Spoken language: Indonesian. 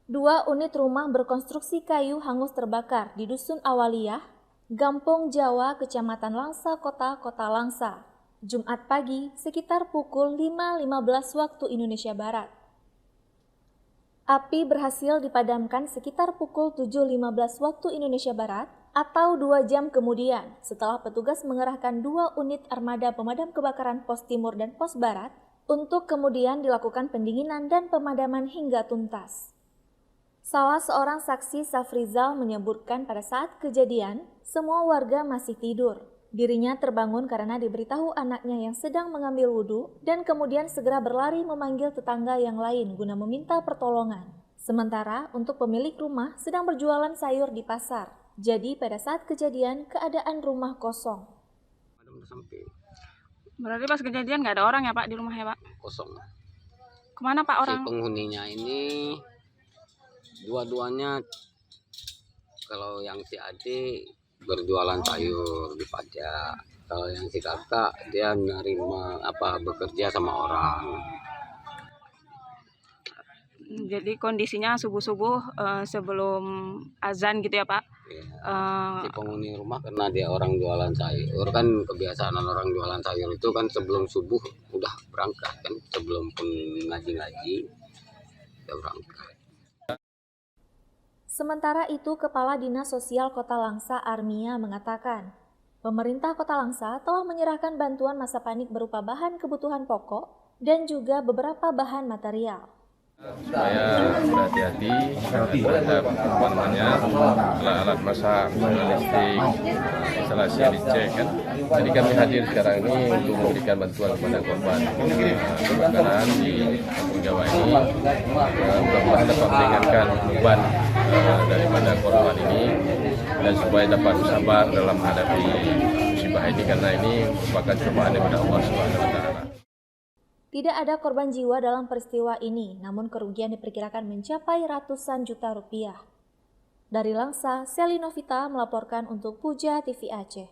Dua unit rumah berkonstruksi kayu hangus terbakar di Dusun Awaliyah, Gampong Jawa, Kecamatan Langsa, Kota Langsa, Jumat pagi sekitar pukul 5.15 waktu Indonesia Barat. Api berhasil dipadamkan sekitar pukul 7.15 waktu Indonesia Barat atau 2 jam kemudian setelah petugas mengerahkan 2 unit armada pemadam kebakaran Pos Timur dan Pos Barat untuk kemudian dilakukan pendinginan dan pemadaman hingga tuntas. Salah seorang saksi, Safrizal, menyebutkan pada saat kejadian, semua warga masih tidur. Dirinya terbangun karena diberitahu anaknya yang sedang mengambil wudhu dan kemudian segera berlari memanggil tetangga yang lain guna meminta pertolongan. Sementara untuk pemilik rumah sedang berjualan sayur di pasar. Jadi pada saat kejadian keadaan rumah kosong. Berarti pas kejadian nggak ada orang ya Pak di rumahnya Pak? Kosong. Kemana Pak orang? Si penghuninya ini dua-duanya, kalau yang si Ade berjualan sayur di pajak, kalau yang si kakak dia nerima bekerja sama orang. Jadi kondisinya subuh-subuh sebelum azan gitu ya Pak? Ya, si penghuni rumah karena dia orang jualan sayur, kan kebiasaan orang jualan sayur itu kan sebelum subuh udah berangkat kan, sebelum pun ngaji-ngaji udah berangkat. Sementara itu, Kepala Dinas Sosial Kota Langsa Armia mengatakan, pemerintah Kota Langsa telah menyerahkan bantuan masa panik berupa bahan kebutuhan pokok dan juga beberapa bahan material. Supaya berhati-hati terhadap alat masak, listrik, instalasi yang dicek kan. Jadi kami hadir sekarang ini untuk memberikan bantuan kepada korban kebakaran di Kampung Jawa ini. Mudah-mudahan dapat meringankan beban daripada korban ini dan supaya dapat sabar dalam menghadapi musibah ini, karena ini merupakan cobaan daripada Allah Subhanahu wa Ta'ala. Tidak ada korban jiwa dalam peristiwa ini, namun kerugian diperkirakan mencapai ratusan juta rupiah. Dari Langsa, Seli Novita melaporkan untuk Puja TV Aceh.